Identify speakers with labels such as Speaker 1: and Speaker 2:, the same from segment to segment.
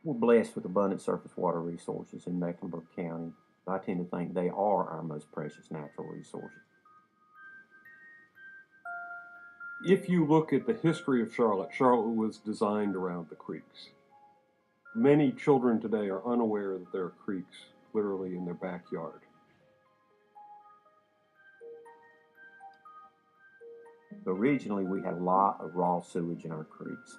Speaker 1: We're blessed with abundant surface water resources in Mecklenburg County. I tend to think they are our most precious natural resources.
Speaker 2: If you look at the history of Charlotte, Charlotte was designed around the creeks. Many children today are unaware that there are creeks literally in their backyard.
Speaker 1: Originally, we had a lot of raw sewage in our creeks.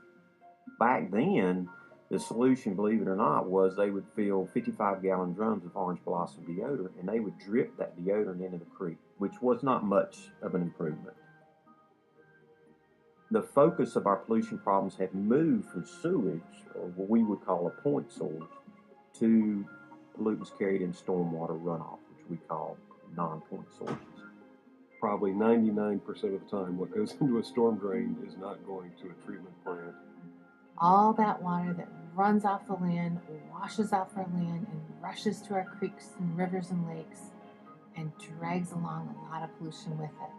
Speaker 1: Back then, the solution, believe it or not, was they would fill 55-gallon drums of orange blossom deodorant and they would drip that deodorant into the creek, which was not much of an improvement. The focus of our pollution problems have moved from sewage, or what we would call a point source, to pollutants carried in stormwater runoff, which we call non-point sources.
Speaker 2: Probably 99% of the time, what goes into a storm drain is not going to a treatment plant.
Speaker 3: All that water that runs off the land, washes off our land, and rushes to our creeks and rivers and lakes, and drags along a lot of pollution with it.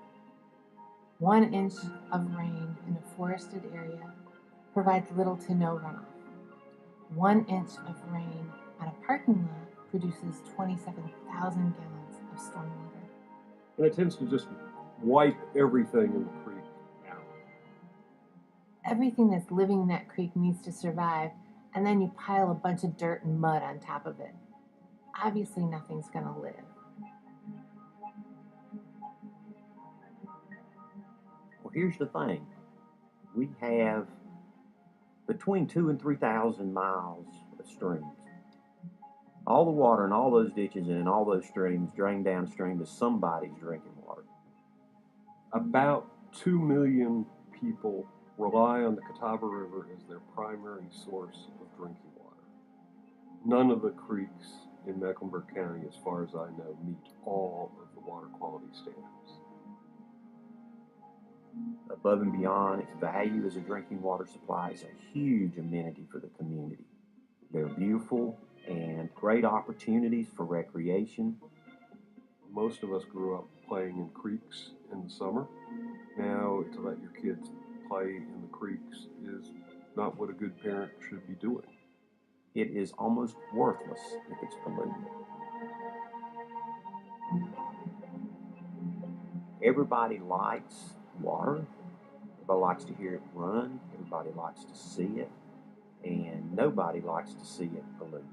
Speaker 3: 1 inch of rain in a forested area provides little to no runoff. 1 inch of rain on a parking lot produces 27,000 gallons of stormwater.
Speaker 2: And it tends to just wipe everything in the creek out.
Speaker 3: Everything that's living in that creek needs to survive, and then you pile a bunch of dirt and mud on top of it. Obviously, nothing's going to live.
Speaker 1: Well, here's the thing. We have between 2,000 and 3,000 miles of streams. All the water in all those ditches and in all those streams drain downstream to somebody's drinking water.
Speaker 2: About 2 million people rely on the Catawba River as their primary source of drinking water. None of the creeks in Mecklenburg County, as far as I know, meet all of the water quality standards.
Speaker 1: Above and beyond its value as a drinking water supply is a huge amenity for the community. They're beautiful and great opportunities for recreation.
Speaker 2: Most of us grew up playing in creeks in the summer. Now, to let your kids play in the creeks is not what a good parent should be doing.
Speaker 1: It is almost worthless if it's polluted. Everybody likes water. Everybody likes to hear it run. Everybody likes to see it. And nobody likes to see it polluted.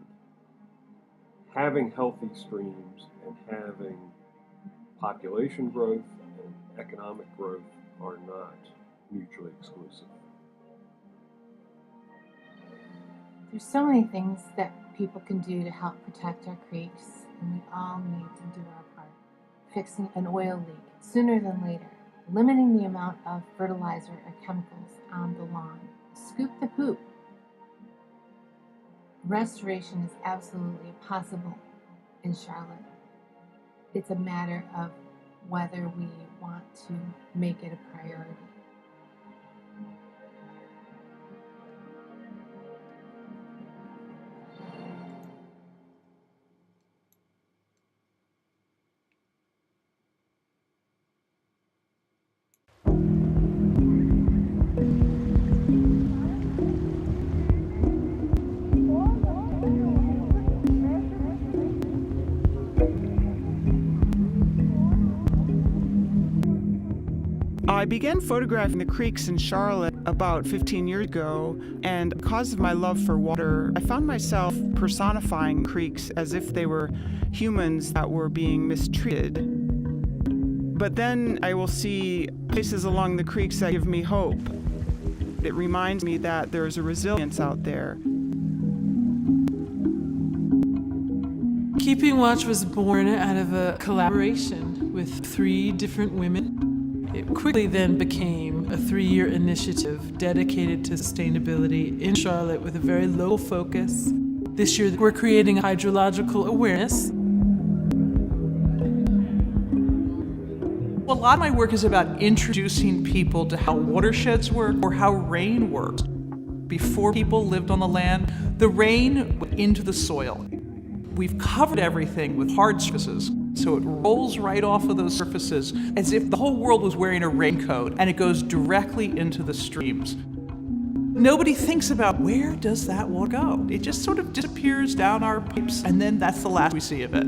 Speaker 2: Having healthy streams and having population growth and economic growth are not mutually exclusive.
Speaker 3: There's so many things that people can do to help protect our creeks, and we all need to do our part. Fixing an oil leak sooner than later, limiting the amount of fertilizer or chemicals on the lawn, scoop the poop. Restoration is absolutely possible in Charlotte. It's a matter of whether we want to make it a priority.
Speaker 4: I began photographing the creeks in Charlotte about 15 years ago, and because of my love for water, I found myself personifying creeks as if they were humans that were being mistreated. But then I will see places along the creeks that give me hope. It reminds me that there's a resilience out there.
Speaker 5: Keeping Watch was born out of a collaboration with 3 different women. It quickly then became a 3-year initiative dedicated to sustainability in Charlotte with a very local focus. This year we're creating hydrological awareness.
Speaker 6: A lot of my work is about introducing people to how watersheds work or how rain works. Before people lived on the land, the rain went into the soil. We've covered everything with hard surfaces, so it rolls right off of those surfaces as if the whole world was wearing a raincoat, and it goes directly into the streams. Nobody thinks about where does that water go. It just sort of disappears down our pipes, and then that's the last we see of it.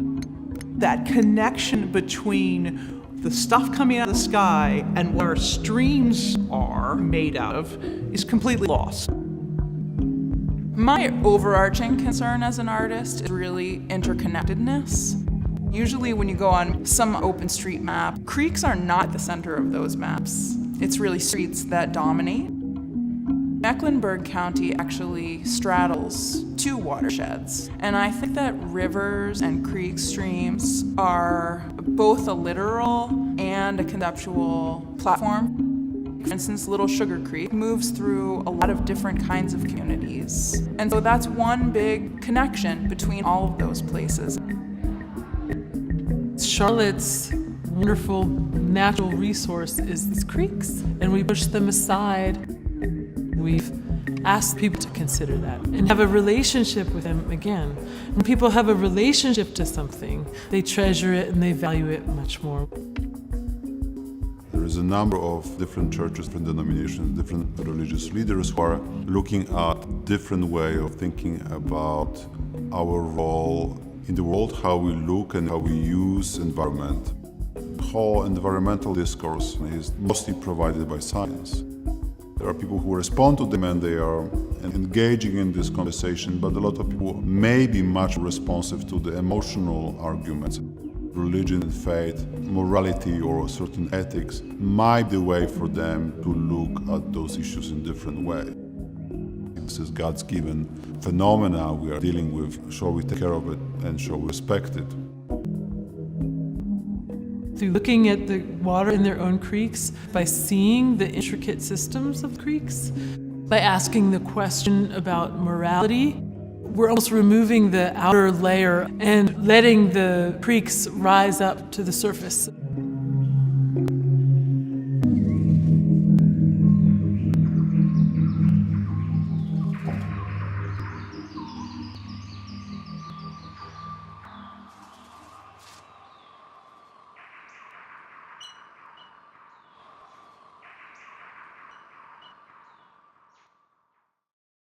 Speaker 6: That connection between the stuff coming out of the sky and what our streams are made out of is completely lost.
Speaker 7: My overarching concern as an artist is really interconnectedness. Usually when you go on some OpenStreetMap, creeks are not the center of those maps. It's really streets that dominate. Mecklenburg County actually straddles two watersheds, and I think that rivers and creek streams are both a literal and a conceptual platform. For instance, Little Sugar Creek moves through a lot of different kinds of communities, and so that's one big connection between all of those places.
Speaker 5: Charlotte's wonderful natural resource is these creeks, and we push them aside. We've asked people to consider that and have a relationship with them again. When people have a relationship to something, they treasure it and they value it much more.
Speaker 8: There is a number of different churches, different denominations, different religious leaders who are looking at different way of thinking about our role in the world, how we look and how we use environment. The whole environmental discourse is mostly provided by science. There are people who respond to them and they are engaging in this conversation, but a lot of people may be much responsive to the emotional arguments. Religion and faith, morality or certain ethics might be the way for them to look at those issues in a different way. This is God's given phenomena we are dealing with. Shall we take care of it and shall we respect it?
Speaker 5: Through looking at the water in their own creeks, by seeing the intricate systems of creeks, by asking the question about morality, we're almost removing the outer layer and letting the creeks rise up to the surface.